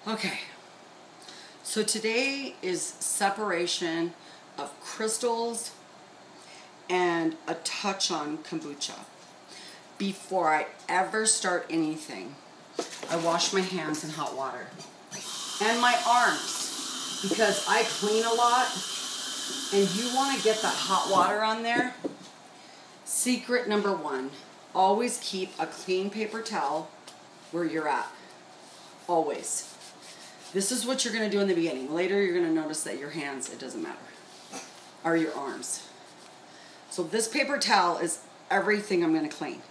Okay, so today is separation of crystals and a touch on kombucha. Before I ever start anything, I wash my hands in hot water and my arms because I clean a lot and you want to get that hot water on there. Secret number one, always keep a clean paper towel where you're at. Always. This is what you're going to do in the beginning. Later you're going to notice that your hands, it doesn't matter, are your arms. So this paper towel is everything I'm going to clean.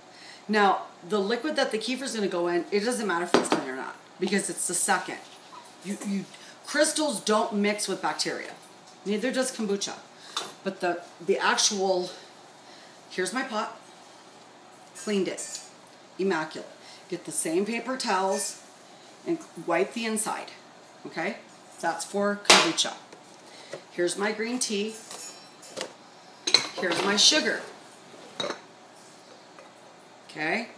Now, the liquid that the kefir is going to go in, it doesn't matter if it's clean or not because it's the second. Crystals don't mix with bacteria. Neither does kombucha. But the actual, here's my pot, cleaned it, immaculate. Get the same paper towels and wipe the inside, okay? That's for kombucha. Here's my green tea. Here's my sugar. Okay?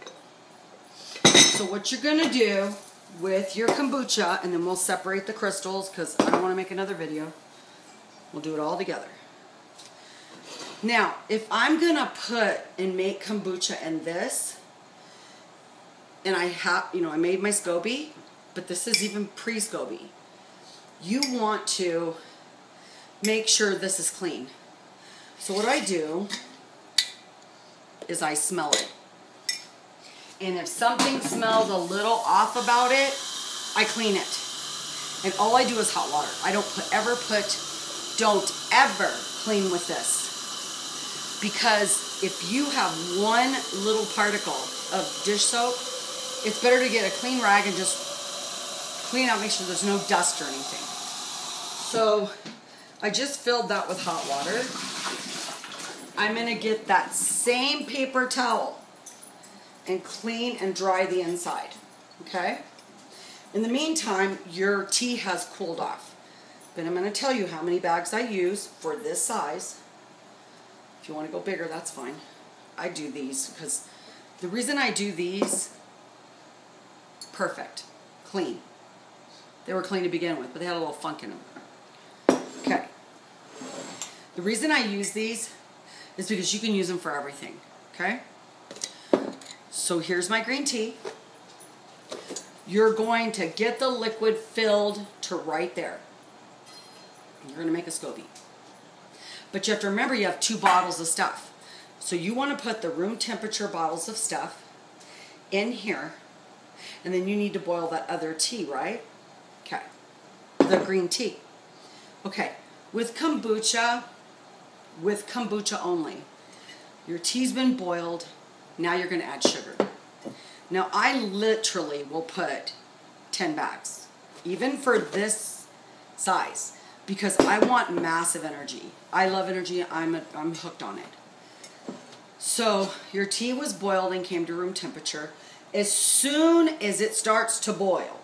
So what you're gonna do with your kombucha, and then we'll separate the crystals because I don't want to make another video. We'll do it all together. Now, if I'm gonna put and make kombucha in this, and I have, I made my scoby, but this is even pre-scoby. You want to make sure this is clean. So what I do is I smell it. And if something smells a little off about it, I clean it. And all I do is hot water. I don't don't ever clean with this. Because if you have one little particle of dish soap, it's better to get a clean rag and just clean out, make sure there's no dust or anything. So I just filled that with hot water. I'm going to get that same paper towel and clean and dry the inside, okay? In the meantime, your tea has cooled off. But I'm going to tell you how many bags I use for this size. If you want to go bigger, that's fine. I do these because the reason I do these, perfect, clean. They were clean to begin with, but they had a little funk in them. Okay. The reason I use these is because you can use them for everything, okay? So here's my green tea. You're going to get the liquid filled to right there. You're going to make a scoby. But you have to remember you have 2 bottles of stuff. So you want to put the room temperature bottles of stuff in here. And then you need to boil that other tea, right? Okay. The green tea. Okay. With kombucha only, your tea's been boiled. Now you're going to add sugar. Now I literally will put 10 bags, even for this size, because I want massive energy. I love energy. I'm hooked on it. So your tea was boiled and came to room temperature. As soon as it starts to boil,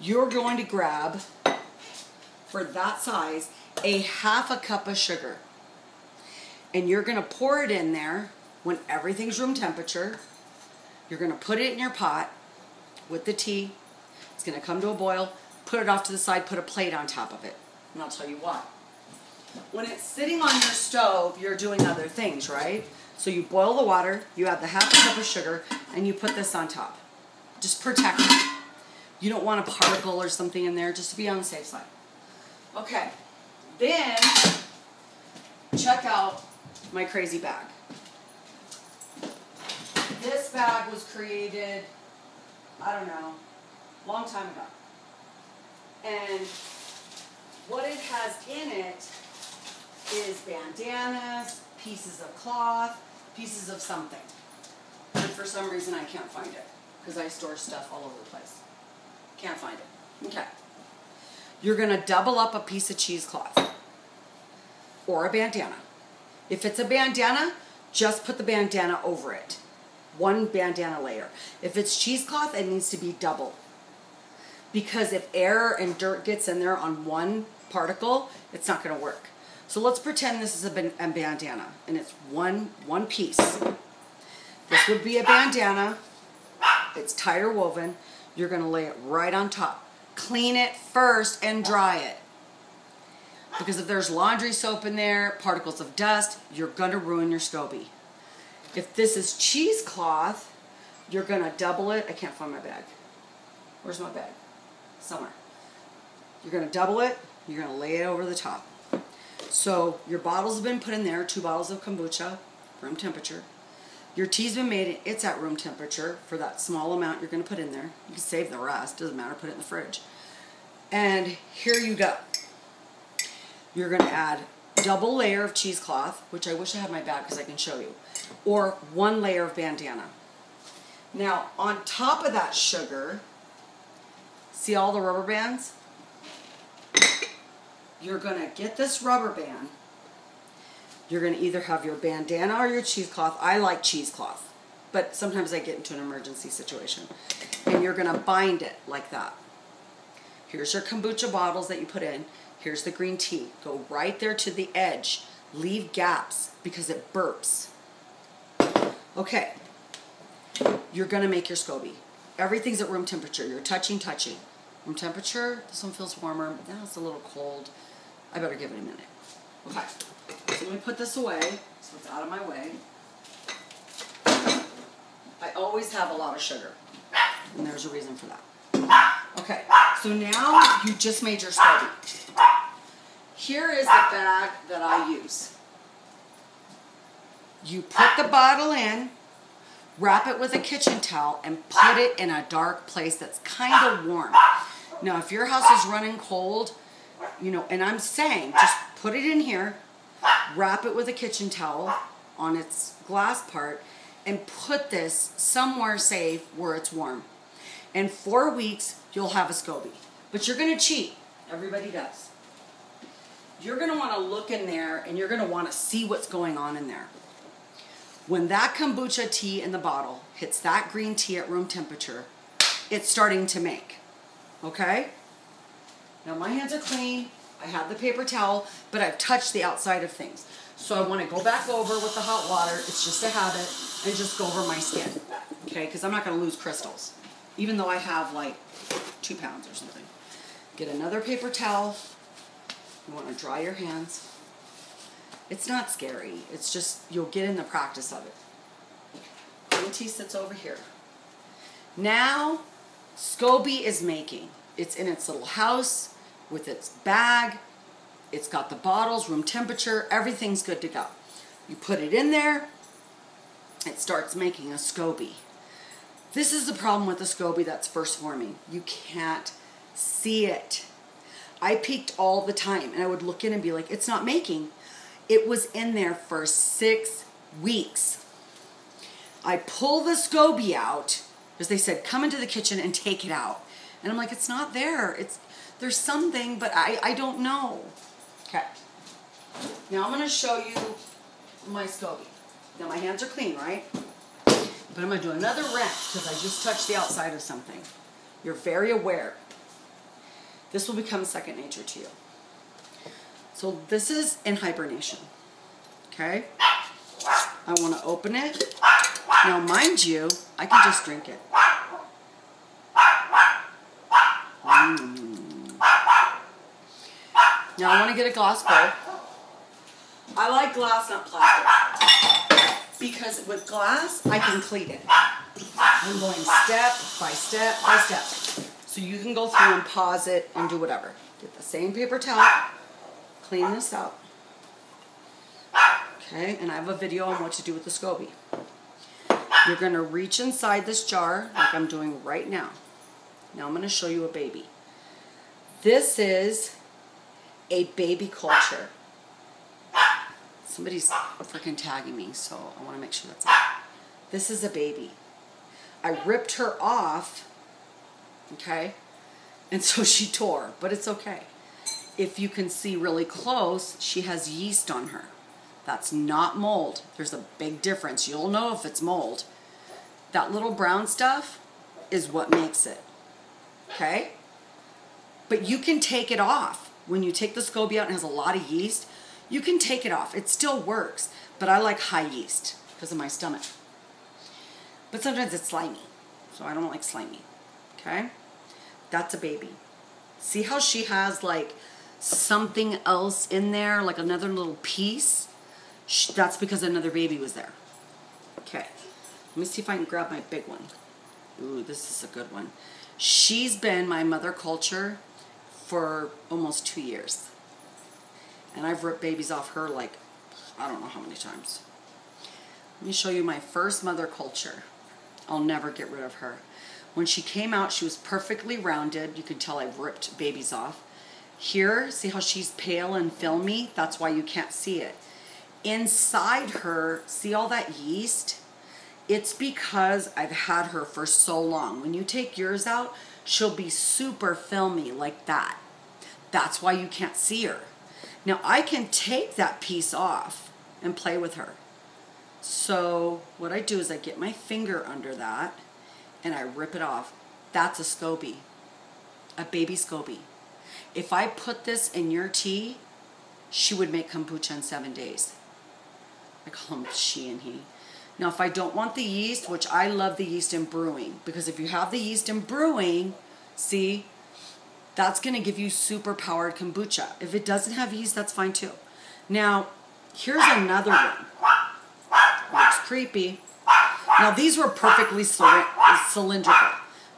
you're going to grab, for that size, a ½ cup of sugar. And you're going to pour it in there when everything's room temperature. You're going to put it in your pot with the tea. It's going to come to a boil. Put it off to the side. Put a plate on top of it. And I'll tell you why. When it's sitting on your stove, you're doing other things, right? So you boil the water, you add the ½ cup of sugar, and you put this on top. Just protect it. You don't want a particle or something in there, just to be on the safe side. Okay. Then, check out my crazy bag. This bag was created, I don't know, long time ago. And what it has in it is bandanas, pieces of cloth, pieces of something. And for some reason I can't find it because I store stuff all over the place. Can't find it. Okay. You're going to double up a piece of cheesecloth or a bandana. If it's a bandana, just put the bandana over it. 1 bandana layer. If it's cheesecloth, it needs to be double. Because if air and dirt gets in there on one particle, it's not going to work. So let's pretend this is a bandana, and it's one piece. This would be a bandana. It's tighter woven. You're going to lay it right on top. clean it first and dry it. Because if there's laundry soap in there, particles of dust, you're gonna ruin your SCOBY. If this is cheesecloth, you're gonna double it. I can't find my bag. Where's my bag? Somewhere. You're gonna double it, you're gonna lay it over the top. So your bottles have been put in there, 2 bottles of kombucha, room temperature. Your tea's been made, it's at room temperature for that small amount you're gonna put in there. You can save the rest, doesn't matter, put it in the fridge. And here you go. You're gonna add double layer of cheesecloth, which I wish I had my bag because I can show you, or 1 layer of bandana. Now, on top of that sugar, see all the rubber bands? You're gonna get this rubber band. You're gonna either have your bandana or your cheesecloth. I like cheesecloth, but sometimes I get into an emergency situation. And you're gonna bind it like that. Here's your kombucha bottles that you put in. Here's the green tea. Go right there to the edge. Leave gaps because it burps. Okay. You're gonna make your SCOBY. Everything's at room temperature. You're touching. Room temperature, this one feels warmer, but now it's a little cold. I better give it a minute. Okay, so let me put this away so it's out of my way. I always have a lot of sugar, and there's a reason for that. Okay, so now you just made your SCOBY. Here is the bag that I use. You put the bottle in, wrap it with a kitchen towel, and put it in a dark place that's kind of warm. Now, if your house is running cold, you know, and I'm saying just put it in here, wrap it with a kitchen towel on its glass part, and put this somewhere safe where it's warm. In 4 weeks, you'll have a SCOBY. But you're going to cheat. Everybody does. You're going to want to look in there, and you're going to want to see what's going on in there. When that kombucha tea in the bottle hits that green tea at room temperature, it's starting to make. Okay? Now my hands are clean. I have the paper towel, but I've touched the outside of things. So I want to go back over with the hot water. It's just a habit. And just go over my skin. Okay? Because I'm not going to lose crystals. Even though I have like 2 pounds or something. Get another paper towel. You want to dry your hands. It's not scary. It's just, you'll get in the practice of it. Green tea sits over here. Now, SCOBY is making. It's in its little house with its bag. It's got the bottles, room temperature. Everything's good to go. You put it in there. It starts making a SCOBY. This is the problem with the SCOBY that's first forming. You can't see it. I peeked all the time, and I would look in and be like, it's not making. It was in there for 6 weeks. I pull the SCOBY out, because they said, come into the kitchen and take it out. And I'm like, it's not there. There's something, but I don't know. Okay. Now I'm going to show you my SCOBY. Now my hands are clean, right? But I'm going to do another rinse, because I just touched the outside of something. You're very aware. This will become second nature to you. So this is in hibernation, okay? I want to open it. Now, mind you, I can just drink it. Now, I want to get a glass bowl. I like glass, not plastic, because with glass, I can clean it. I'm going step by step by step. So you can go through and pause it and do whatever. Get the same paper towel. Clean this out. Okay, and I have a video on what to do with the SCOBY. You're going to reach inside this jar like I'm doing right now. Now I'm going to show you a baby. This is a baby culture. Somebody's freaking tagging me, so I want to make sure that's it. This is a baby. I ripped her off, okay, and so she tore, but it's okay. If you can see really close, she has yeast on her. That's not mold. There's a big difference. You'll know if it's mold. That little brown stuff is what makes it, okay? But you can take it off. When you take the SCOBY out and it has a lot of yeast, you can take it off. It still works, but I like high yeast because of my stomach. But sometimes it's slimy, so I don't like slimy, okay? That's a baby. See how she has like something else in there, like another little piece? That's because another baby was there. Okay, let me see if I can grab my big one. Ooh, this is a good one. She's been my mother culture for almost 2 years. And I've ripped babies off her like, I don't know how many times. Let me show you my first mother culture. I'll never get rid of her. When she came out, she was perfectly rounded. You could tell I've ripped babies off. Here, see how she's pale and filmy? That's why you can't see it. Inside her, see all that yeast? It's because I've had her for so long. When you take yours out, she'll be super filmy like that. That's why you can't see her. Now, I can take that piece off and play with her. So what I do is I get my finger under that and I rip it off. That's a scoby, a baby scoby. If I put this in your tea, she would make kombucha in 7 days. I call him she and he. Now, if I don't want the yeast, which I love the yeast in brewing, because if you have the yeast in brewing, see, that's going to give you super powered kombucha. If it doesn't have yeast, that's fine too. Now, here's another one. Looks creepy. Now, these were perfectly cylindrical,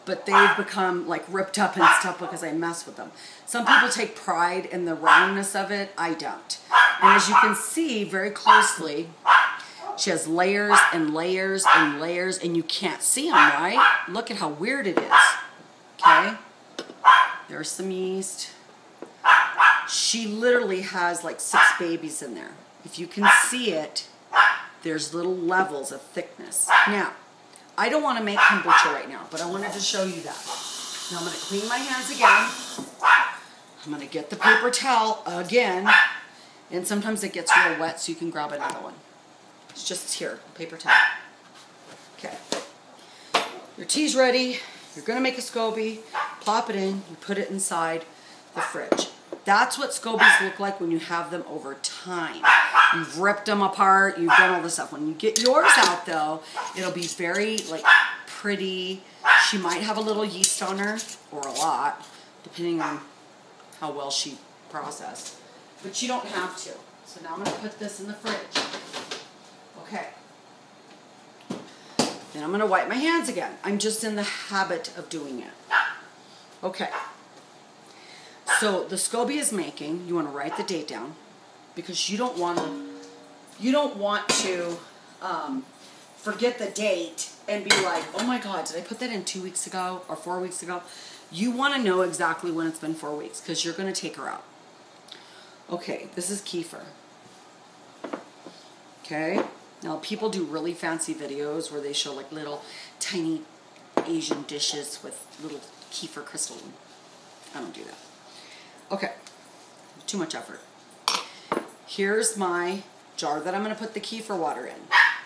but they've become like ripped up and stuff because I mess with them. Some people take pride in the roundness of it. I don't. And as you can see very closely, she has layers and layers and layers, and you can't see them, right? Look at how weird it is. Okay? There's some yeast. She literally has like 6 babies in there. If you can see it, there's little levels of thickness. Now, I don't want to make kombucha right now, but I wanted to show you that. Now I'm going to clean my hands again. I'm going to get the paper towel again. And sometimes it gets real wet, so you can grab another one. It's just here, paper towel. Okay. Your tea's ready. You're going to make a scoby. Plop it in. You put it inside the fridge. That's what scobies look like when you have them over time. You've ripped them apart. You've done all this stuff. When you get yours out, though, it'll be very, like, pretty. She might have a little yeast on her, or a lot, depending on how well she processed. But you don't have to. So now I'm going to put this in the fridge. Okay. Then I'm going to wipe my hands again. I'm just in the habit of doing it. Okay. So the scoby is making, you want to write the date down because you don't want to forget the date and be like, oh my God, did I put that in 2 weeks ago or 4 weeks ago? You want to know exactly when it's been 4 weeks because you're going to take her out. Okay, this is kefir. Okay, now people do really fancy videos where they show like little tiny Asian dishes with little kefir crystal. I don't do that. Okay, too much effort. Here's my jar that I'm going to put the kefir water in.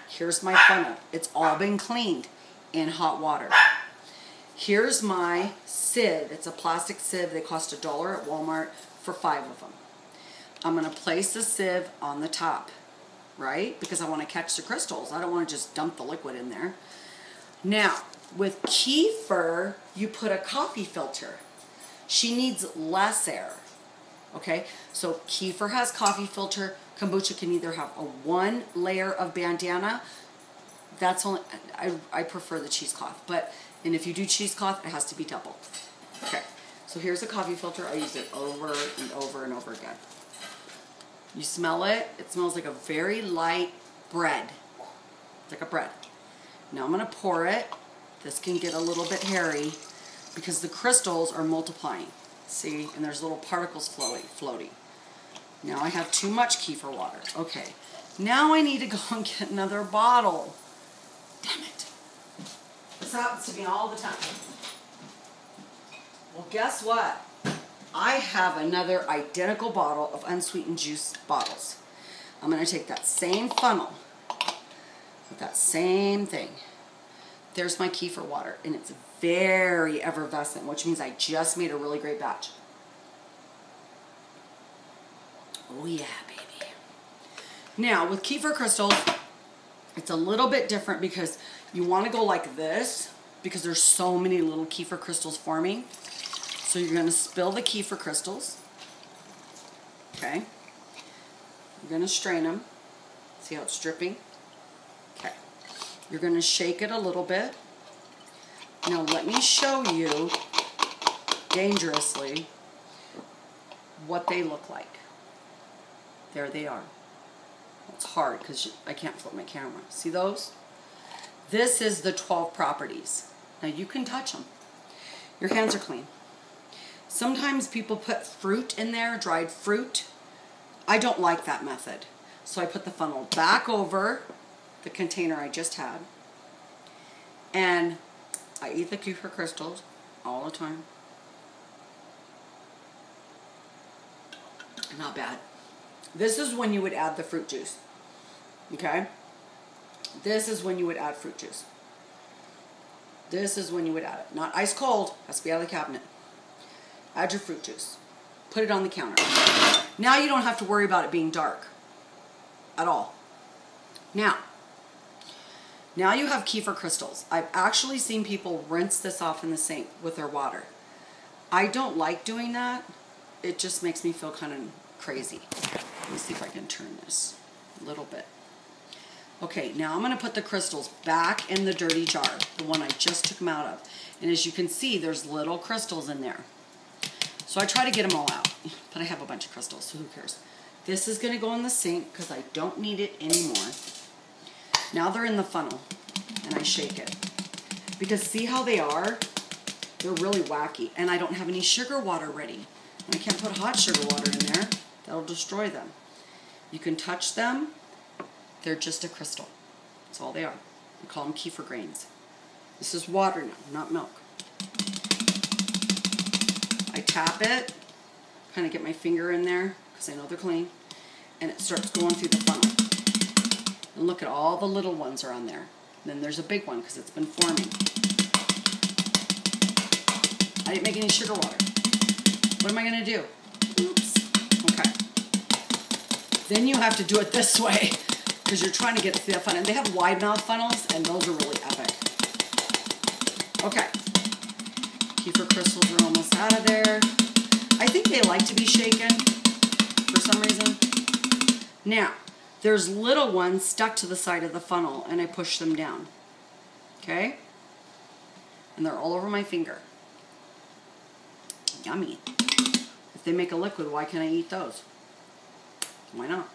Here's my funnel. It's all been cleaned in hot water. Here's my sieve. It's a plastic sieve. They cost $1 at Walmart for 5 of them. I'm going to place the sieve on the top, right? Because I want to catch the crystals. I don't want to just dump the liquid in there. Now, with kefir, you put a coffee filter. She needs less air, okay? So kefir has coffee filter. Kombucha can either have a 1 layer of bandana. That's only, I prefer the cheesecloth, and if you do cheesecloth, it has to be double. Okay, so here's a coffee filter. I use it over and over and over again. You smell it. It smells like a very light bread, like a bread. Now I'm going to pour it. This can get a little bit hairy because the crystals are multiplying. See, and there's little particles floating. Now I have too much kefir water. Okay, now I need to go and get another bottle. Damn it. This happens to me all the time. Well, guess what? I have another identical bottle of unsweetened juice bottles. I'm going to take that same funnel with that same thing. There's my kefir water, and it's very effervescent, which means I just made a really great batch. Oh yeah, baby. Now, with kefir crystals, it's a little bit different because you want to go like this because there's so many little kefir crystals forming. So you're going to spill the kefir crystals. Okay. You're going to strain them. See how it's dripping? Okay. You're going to shake it a little bit. Now let me show you, dangerously, what they look like. There they are. It's hard because I can't flip my camera. See those? This is the 12 properties. Now you can touch them. Your hands are clean. Sometimes people put fruit in there, dried fruit. I don't like that method. So I put the funnel back over the container I just had. And I eat the kefir crystals all the time. Not bad. This is when you would add the fruit juice. Okay? This is when you would add fruit juice. This is when you would add it. Not ice cold. Has to be out of the cabinet. Add your fruit juice. Put it on the counter. Now you don't have to worry about it being dark. At all. Now you have kefir crystals. I've actually seen people rinse this off in the sink with their water. I don't like doing that. It just makes me feel kind of crazy. Let me see if I can turn this a little bit. Okay, now I'm going to put the crystals back in the dirty jar, the one I just took them out of. And as you can see, there's little crystals in there. So I try to get them all out, but I have a bunch of crystals, so who cares? This is going to go in the sink because I don't need it anymore. Now they're in the funnel, and I shake it. Because see how they are? They're really wacky, and I don't have any sugar water ready. And I can't put hot sugar water in there. That'll destroy them. You can touch them. They're just a crystal. That's all they are. We call them kefir grains. This is water now, not milk. I tap it, kind of get my finger in there, because I know they're clean, and it starts going through the funnel. And look at all the little ones are on there. And then there's a big one, because it's been forming. I didn't make any sugar water. What am I going to do? Oops. Okay. Then you have to do it this way, because you're trying to get through that funnel. And they have wide mouth funnels, and those are really epic. Okay. Kefir crystals are almost out of there. I think they like to be shaken for some reason. Now, there's little ones stuck to the side of the funnel, and I push them down. Okay? And they're all over my finger. Yummy. If they make a liquid, why can't I eat those? Why not?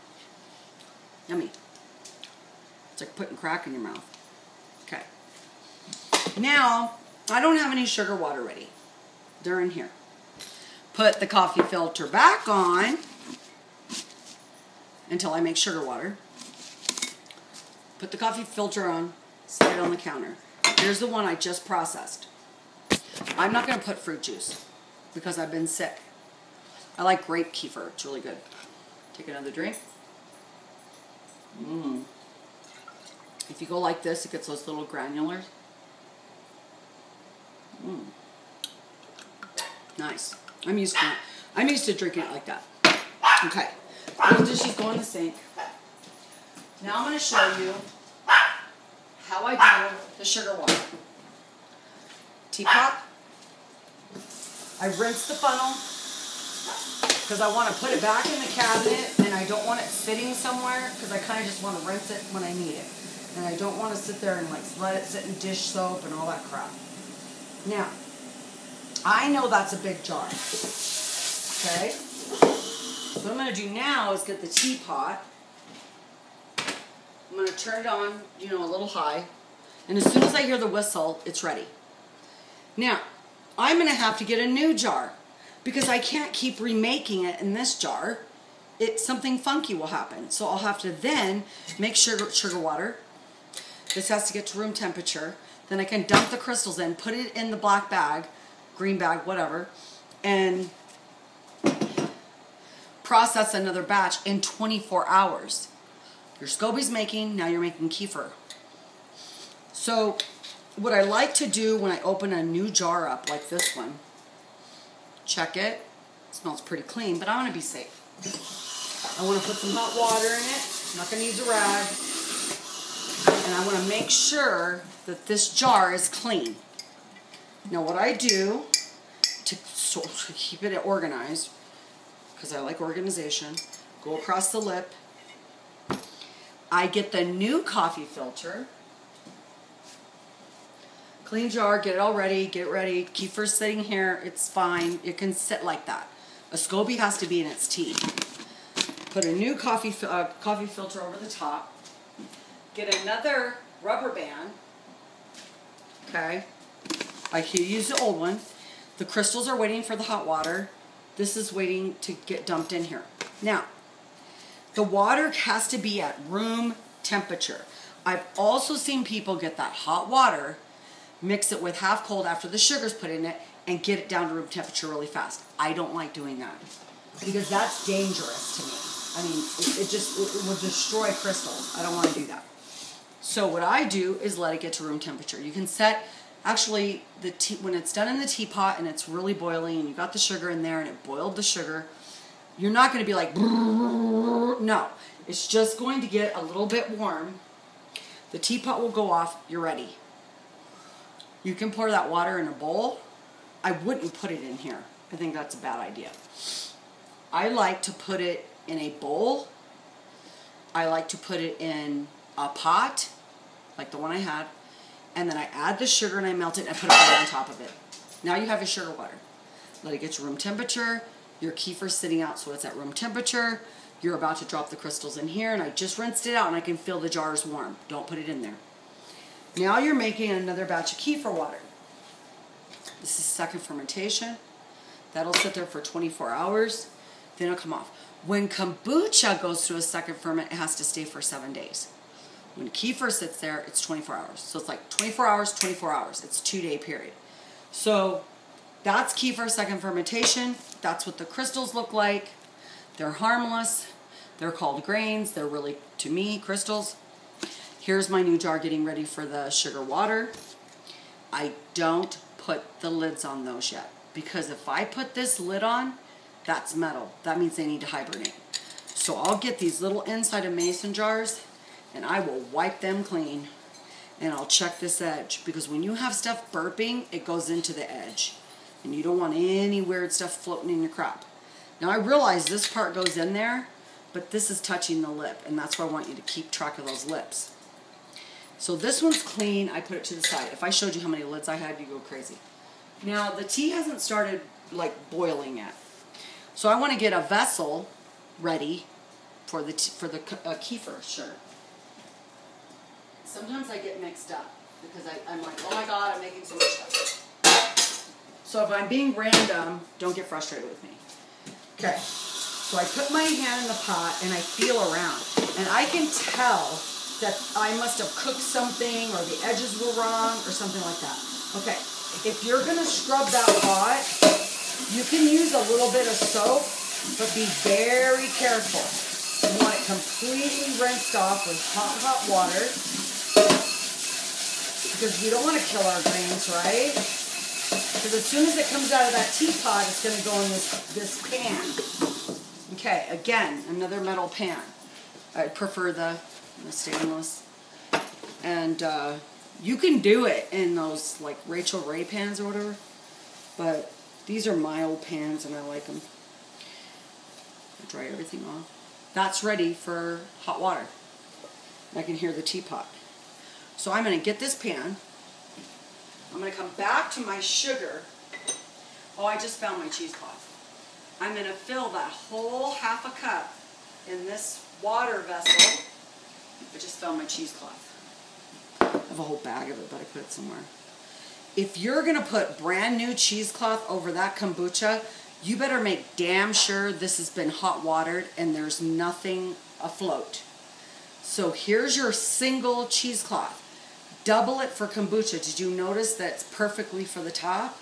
Yummy. It's like putting crack in your mouth. Okay. Now, I don't have any sugar water ready. They're in here. Put the coffee filter back on until I make sugar water. Put the coffee filter on, set it on the counter. Here's the one I just processed. I'm not going to put fruit juice because I've been sick. I like grape kefir. It's really good. Take another drink. If you go like this, it gets those little granulars. Nice. I'm used to drinking it like that. Okay. Those dishes go in the sink. Now I'm going to show you how I do the sugar water. Teapot. I rinse the funnel because I want to put it back in the cabinet and I don't want it sitting somewhere because I kind of just want to rinse it when I need it. And I don't want to sit there and like let it sit in dish soap and all that crap. Now, I know that's a big jar. Okay? So what I'm going to do now is get the teapot. I'm going to turn it on, a little high. And as soon as I hear the whistle, it's ready. Now, I'm going to have to get a new jar because I can't keep remaking it in this jar. Something funky will happen. So I'll have to then make sugar water. This has to get to room temperature. Then I can dump the crystals in, put it in the black bag, green bag, whatever, and process another batch in 24 hours. Your scoby's making, now you're making kefir. So what I like to do when I open a new jar up like this one, check it. It smells pretty clean, but I want to be safe. I want to put some hot water in it. I'm not going to use a rag. And I want to make sure that this jar is clean. Now what I do to keep it organized, because I like organization, go across the lip. I get the new coffee filter. Clean jar, get it all ready, get it ready. Kefir sitting here, it's fine. It can sit like that. A SCOBY has to be in its tea. Put a new coffee filter over the top. Get another rubber band. Okay. I could use the old one. The crystals are waiting for the hot water. This is waiting to get dumped in here. Now, the water has to be at room temperature. I've also seen people get that hot water, mix it with half cold after the sugar's put in it, and get it down to room temperature really fast. I don't like doing that because that's dangerous to me. I mean, it will destroy crystals. I don't want to do that. So what I do is let it get to room temperature. You can set, actually, when it's done in the teapot and it's really boiling and you got the sugar in there and it boiled the sugar, you're not going to be like, no. It's just going to get a little bit warm. The teapot will go off. You're ready. You can pour that water in a bowl. I wouldn't put it in here. I think that's a bad idea. I like to put it in a bowl. I like to put it in a pot, like the one I had, and then I add the sugar and I melt it and I put it right on top of it. Now you have your sugar water. Let it get to room temperature. Your kefir's sitting out so it's at room temperature. You're about to drop the crystals in here, and I just rinsed it out and I can feel the jars warm. Don't put it in there. Now you're making another batch of kefir water. This is second fermentation. That'll sit there for 24 hours. Then it'll come off. When kombucha goes through a second ferment, it has to stay for 7 days. When kefir sits there, it's 24 hours. So it's like 24 hours, 24 hours. It's a 2-day period. So that's kefir second fermentation. That's what the crystals look like. They're harmless. They're called grains. They're really, to me, crystals. Here's my new jar getting ready for the sugar water. I don't put the lids on those yet, because if I put this lid on, that's metal. That means they need to hibernate. So I'll get these little inside of mason jars and I will wipe them clean, and I'll check this edge, because when you have stuff burping, it goes into the edge and you don't want any weird stuff floating in your crop. Now I realize this part goes in there, but this is touching the lip, and that's why I want you to keep track of those lips. So this one's clean. I put it to the side. If I showed you how many lids I had, you'd go crazy. Now the tea hasn't started like boiling yet. So I want to get a vessel ready for the kefir sugar. Sometimes I get mixed up because I'm like, oh my God, I'm making so much stuff. So if I'm being random, don't get frustrated with me. Okay, so I put my hand in the pot and I feel around, and I can tell that I must have cooked something, or the edges were wrong, or something like that. Okay, if you're going to scrub that pot, you can use a little bit of soap, but be very careful. You want it completely rinsed off with hot water, because we don't want to kill our grains, right? Because as soon as it comes out of that teapot, it's going to go in this pan. Okay, again, another metal pan. I prefer the stainless. And you can do it in those like Rachel Ray pans or whatever, but these are my old pans and I like them. I dry everything off. That's ready for hot water. I can hear the teapot. So I'm going to get this pan. I'm going to come back to my sugar. Oh, I just found my cheesecloth. I'm going to fill that whole half a cup in this water vessel. I just found my cheesecloth. I have a whole bag of it, but I put it somewhere. If you're going to put brand new cheesecloth over that kombucha, you better make damn sure this has been hot watered and there's nothing afloat. So here's your single cheesecloth. Double it for kombucha. Did you notice that's perfectly for the top?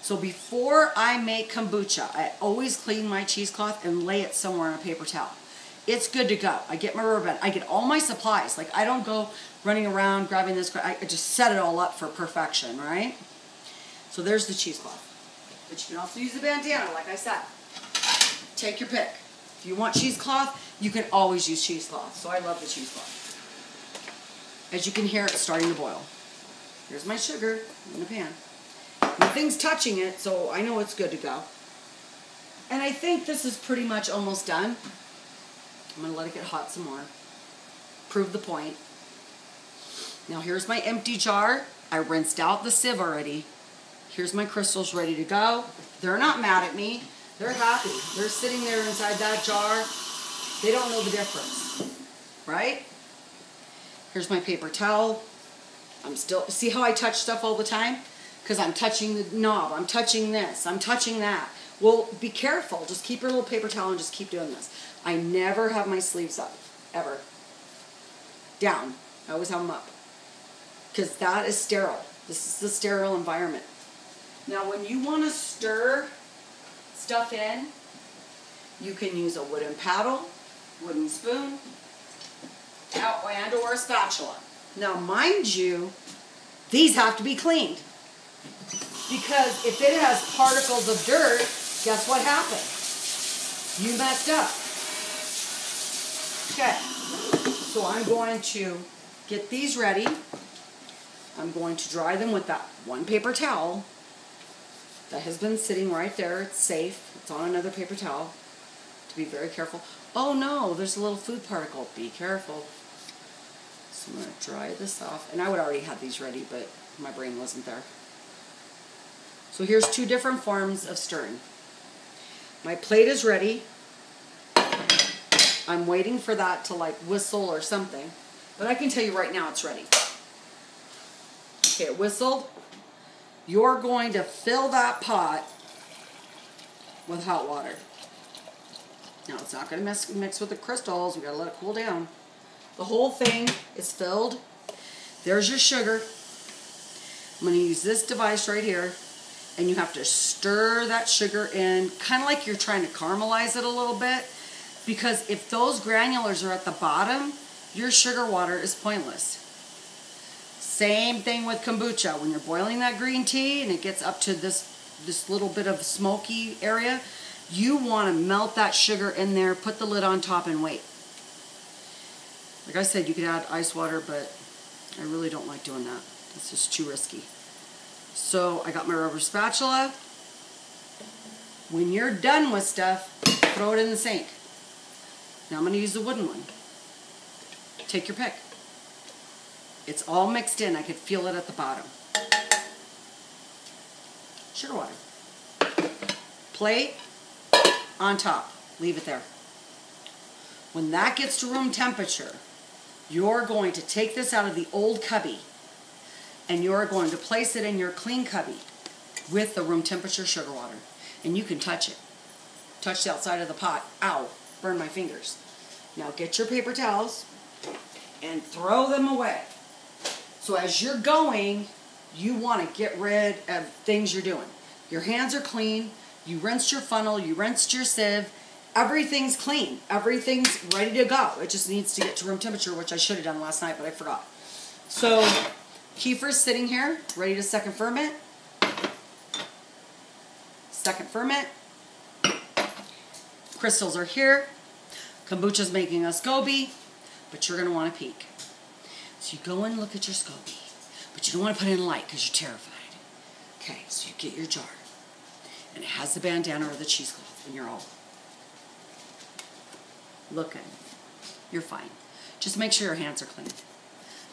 So before I make kombucha, I always clean my cheesecloth and lay it somewhere on a paper towel. It's good to go. I get my rubber band. I get all my supplies. Like, I don't go running around grabbing this. I just set it all up for perfection, right? So there's the cheesecloth. But you can also use the bandana, like I said. Take your pick. If you want cheesecloth, you can always use cheesecloth. So I love the cheesecloth. As you can hear, it's starting to boil. Here's my sugar in the pan. Nothing's touching it, so I know it's good to go. And I think this is pretty much almost done. I'm going to let it get hot some more. Prove the point. Now here's my empty jar. I rinsed out the sieve already. Here's my crystals ready to go. They're not mad at me. They're happy. They're sitting there inside that jar. They don't know the difference, right? Here's my paper towel. I'm still, see how I touch stuff all the time? Because I'm touching the knob, I'm touching this, I'm touching that. Well, be careful. Just keep your little paper towel and just keep doing this. I never have my sleeves up, ever. Down. I always have them up. Because that is sterile. This is the sterile environment. Now, when you want to stir stuff in, you can use a wooden paddle, wooden spoon, and or a spatula. Now, mind you, these have to be cleaned. Because if it has particles of dirt, guess what happened? You messed up. Okay, so I'm going to get these ready. I'm going to dry them with that one paper towel that has been sitting right there. It's safe. It's on another paper towel. To be very careful. Oh no, there's a little food particle. Be careful. So I'm going to dry this off. And I would already have these ready, but my brain wasn't there. So here's two different forms of stirring. My plate is ready. I'm waiting for that to like whistle or something. But I can tell you right now it's ready. Okay, it whistled. You're going to fill that pot with hot water. Now it's not going to mix with the crystals. We've got to let it cool down. The whole thing is filled. There's your sugar. I'm going to use this device right here. And you have to stir that sugar in, kind of like you're trying to caramelize it a little bit. Because if those granulars are at the bottom, your sugar water is pointless. Same thing with kombucha. When you're boiling that green tea and it gets up to this little bit of smoky area, you want to melt that sugar in there, put the lid on top, and wait. Like I said, you could add ice water, but I really don't like doing that. It's just too risky. So I got my rubber spatula. When you're done with stuff, throw it in the sink. Now I'm going to use the wooden one. Take your pick. It's all mixed in. I could feel it at the bottom. Sugar water. Plate on top. Leave it there. When that gets to room temperature, you're going to take this out of the old cubby and you're going to place it in your clean cubby with the room temperature sugar water. And you can touch it. Touch the outside of the pot. Ow, burn my fingers. Now get your paper towels and throw them away. So as you're going, you want to get rid of things you're doing. Your hands are clean. You rinsed your funnel. You rinsed your sieve. Everything's clean. Everything's ready to go. It just needs to get to room temperature, which I should have done last night, but I forgot. So kefir's sitting here, ready to second ferment. Second ferment. Crystals are here. Kombucha's making a scoby, but you're going to want to peek. So you go and look at your scoby, but you don't want to put it in light because you're terrified. Okay, so you get your jar, and it has the bandana or the cheesecloth, and you're all looking. You're fine. Just make sure your hands are clean.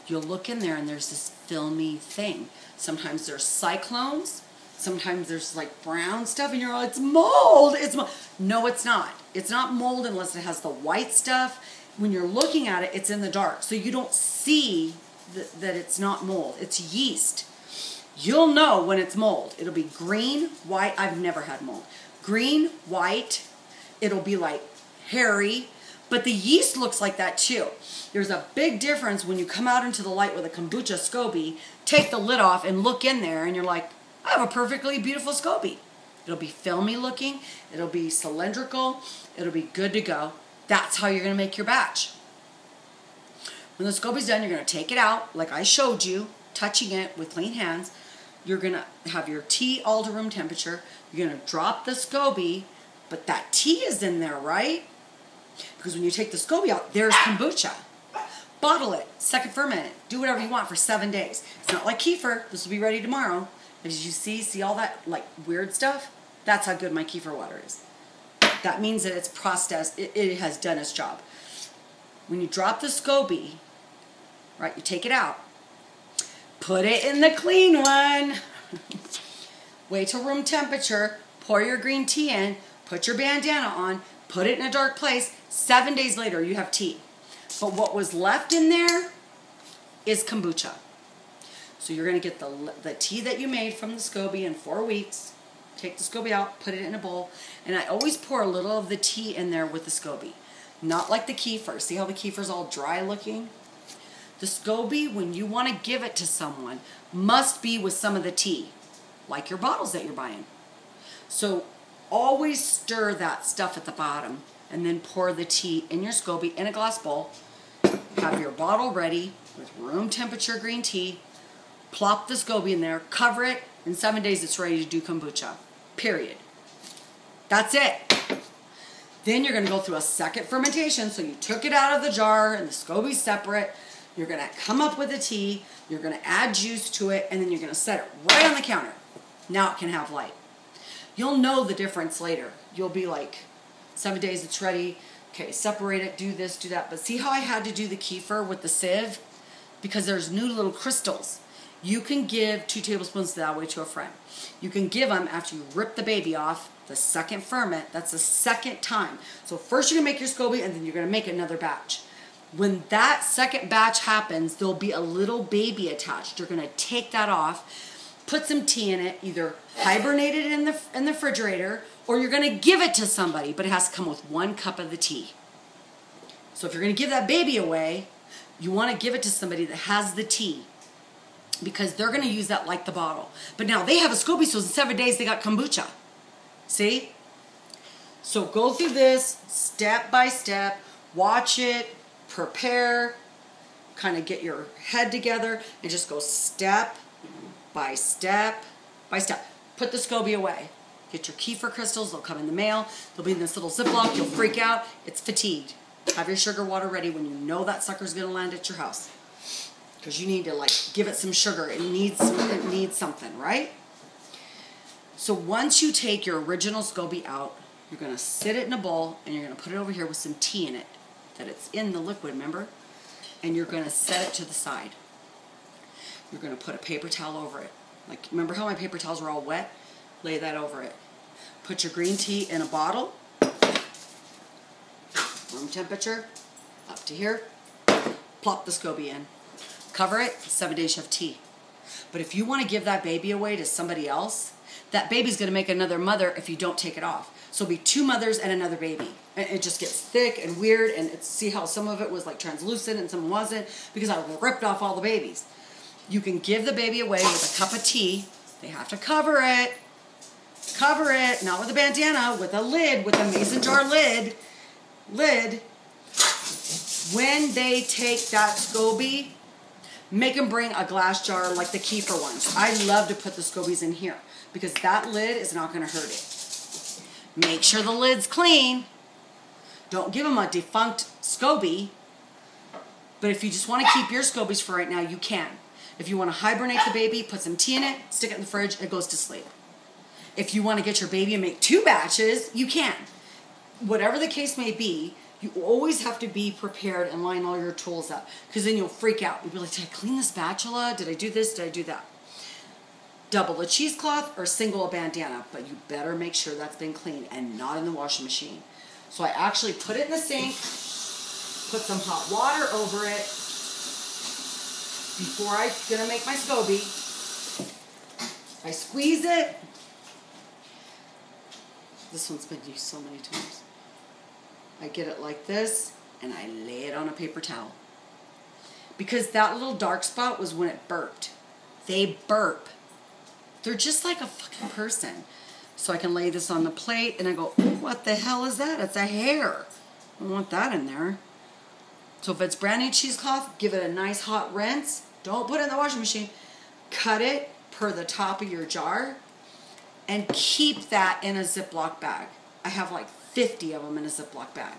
You'll look in there, and there's this filmy thing. Sometimes there's cyclones. Sometimes there's like brown stuff, and you're all, it's mold. It's mold. No, it's not. It's not mold unless it has the white stuff. When you're looking at it, it's in the dark, so you don't see that it's not mold. It's yeast. You'll know when it's mold. It'll be green, white. I've never had mold. Green, white. It'll be like hairy, but the yeast looks like that too. There's a big difference when you come out into the light with a kombucha scoby, take the lid off and look in there, and you're like, I have a perfectly beautiful scoby. It'll be filmy looking. It'll be cylindrical. It'll be good to go. That's how you're going to make your batch. When the scoby's done, you're going to take it out, like I showed you, touching it with clean hands. You're going to have your tea all to room temperature. You're going to drop the scoby, but that tea is in there, right? Because when you take the scoby out, there's kombucha. Bottle it, second ferment it, do whatever you want for 7 days. It's not like kefir. This will be ready tomorrow. As you see all that like weird stuff? That's how good my kefir water is. That means that it's processed, it has done its job. When you drop the SCOBY, right, you take it out, put it in the clean one, wait till room temperature, pour your green tea in, put your bandana on, put it in a dark place, 7 days later you have tea. But what was left in there is kombucha. So you're going to get the tea that you made from the SCOBY in 4 weeks, take the SCOBY out, put it in a bowl, and I always pour a little of the tea in there with the SCOBY. Not like the kefir. See how the kefir's all dry looking? The SCOBY, when you want to give it to someone, must be with some of the tea, like your bottles that you're buying. So always stir that stuff at the bottom and then pour the tea in your SCOBY in a glass bowl. Have your bottle ready with room temperature green tea. Plop the SCOBY in there, cover it. In 7 days, it's ready to do kombucha. Period. That's it. Then you're going to go through a second fermentation. So you took it out of the jar and the SCOBY's separate. You're going to come up with the tea. You're going to add juice to it. And then you're going to set it right on the counter. Now it can have light. You'll know the difference later. You'll be like, 7 days, it's ready. Okay, separate it, do this, do that. But see how I had to do the kefir with the sieve? Because there's new little crystals. You can give 2 tablespoons that way to a friend. You can give them after you rip the baby off, the second ferment. That's the second time. So first you're going to make your SCOBY and then you're going to make another batch. When that second batch happens, there'll be a little baby attached. You're going to take that off, put some tea in it, either hibernate it in the refrigerator, or you're going to give it to somebody, but it has to come with 1 cup of the tea. So if you're going to give that baby away, you want to give it to somebody that has the tea, because they're going to use that like the bottle. But now they have a SCOBY, so in 7 days they got kombucha. See? So go through this step by step, watch it, prepare, kind of get your head together, and just go step by step by step. Put the SCOBY away. Get your kefir crystals, they'll come in the mail. They'll be in this little Ziploc, you'll freak out. It's fatigued. Have your sugar water ready when you know that sucker's going to land at your house. Because you need to like give it some sugar. It needs something, right? So once you take your original SCOBY out, you're going to sit it in a bowl and you're going to put it over here with some tea in it. That it's in the liquid, remember? And you're going to set it to the side. You're going to put a paper towel over it. Like, remember how my paper towels were all wet? Lay that over it. Put your green tea in a bottle. Room temperature, up to here. Plop the SCOBY in. Cover it, 7 days you have tea. But if you want to give that baby away to somebody else, that baby's going to make another mother if you don't take it off. So it'll be 2 mothers and another baby. And it just gets thick and weird, and see how some of it was like translucent and some wasn't, because I ripped off all the babies. You can give the baby away with a cup of tea. They have to cover it. Cover it, not with a bandana, with a lid, with a mason jar lid. When they take that SCOBY, make them bring a glass jar like the kefir ones. I love to put the SCOBYs in here because that lid is not going to hurt it. Make sure the lid's clean. Don't give them a defunct SCOBY. But if you just want to keep your SCOBYs for right now, you can. If you want to hibernate the baby, put some tea in it, stick it in the fridge, it goes to sleep. If you want to get your baby and make 2 batches, you can. Whatever the case may be, you always have to be prepared and line all your tools up, because then you'll freak out. You'll be like, did I clean the spatula? Did I do this? Did I do that? Double a cheesecloth or single a bandana, but you better make sure that's been cleaned and not in the washing machine. So I actually put it in the sink, put some hot water over it before I'm going to make my SCOBY. I squeeze it. This one's been used so many times. I get it like this, and I lay it on a paper towel. Because that little dark spot was when it burped. They burp. They're just like a fucking person. So I can lay this on the plate, and I go, oh, what the hell is that? It's a hair. I don't want that in there. So if it's brand new cheesecloth, give it a nice hot rinse. Don't put it in the washing machine. Cut it per the top of your jar, and keep that in a Ziploc bag. I have like 50 of them in a Ziploc bag.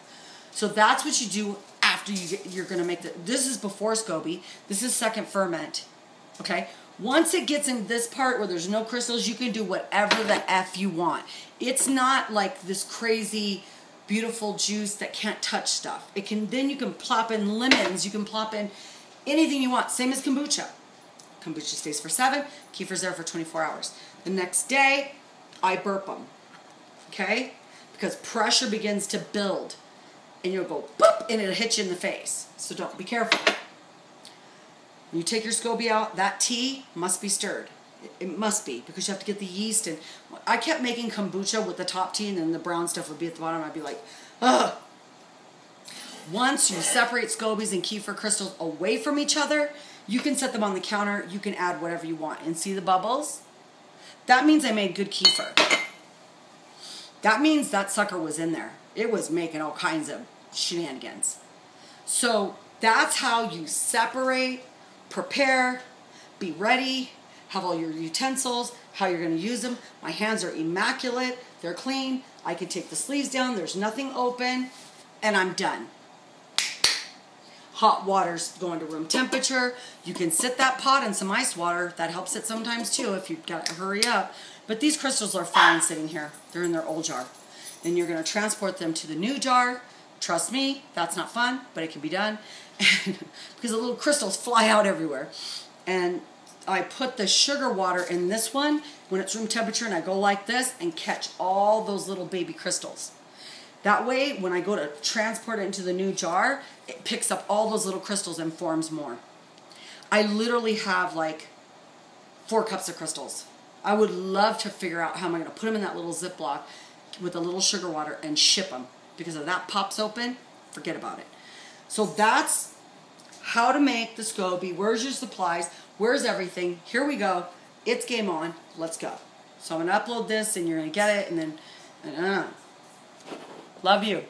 So that's what you do after you're going to make this is before SCOBY. This is second ferment. Okay? Once it gets in this part where there's no crystals, you can do whatever the F you want. It's not like this crazy, beautiful juice that can't touch stuff. Then you can plop in lemons, you can plop in anything you want. Same as kombucha. Kombucha stays for 7, kefir's there for 24 hours. The next day, I burp them, okay? Because pressure begins to build, and you'll go boop, and it'll hit you in the face. So don't, be careful. When you take your SCOBY out, that tea must be stirred. It must be, because you have to get the yeast. And I kept making kombucha with the top tea, and then the brown stuff would be at the bottom. I'd be like, ugh. Once you separate SCOBYs and kefir crystals away from each other, you can set them on the counter. You can add whatever you want. And see the bubbles? That means I made good kefir. That means that sucker was in there. It was making all kinds of shenanigans. So that's how you separate, prepare, be ready, have all your utensils, how you're going to use them. My hands are immaculate. They're clean. I can take the sleeves down. There's nothing open. And I'm done. Hot water's going to room temperature. You can sit that pot in some ice water. That helps it sometimes too if you've got to hurry up. But these crystals are fine sitting here. They're in their old jar. Then you're going to transport them to the new jar. Trust me, that's not fun, but it can be done. And because the little crystals fly out everywhere. And I put the sugar water in this one when it's room temperature, and I go like this and catch all those little baby crystals. That way, when I go to transport it into the new jar, it picks up all those little crystals and forms more. I literally have like 4 cups of crystals. I would love to figure out how am I going to put them in that little Ziploc with a little sugar water and ship them. Because if that pops open, forget about it. So that's how to make the SCOBY. Where's your supplies? Where's everything? Here we go. It's game on. Let's go. So I'm going to upload this, and you're going to get it, and then... love you.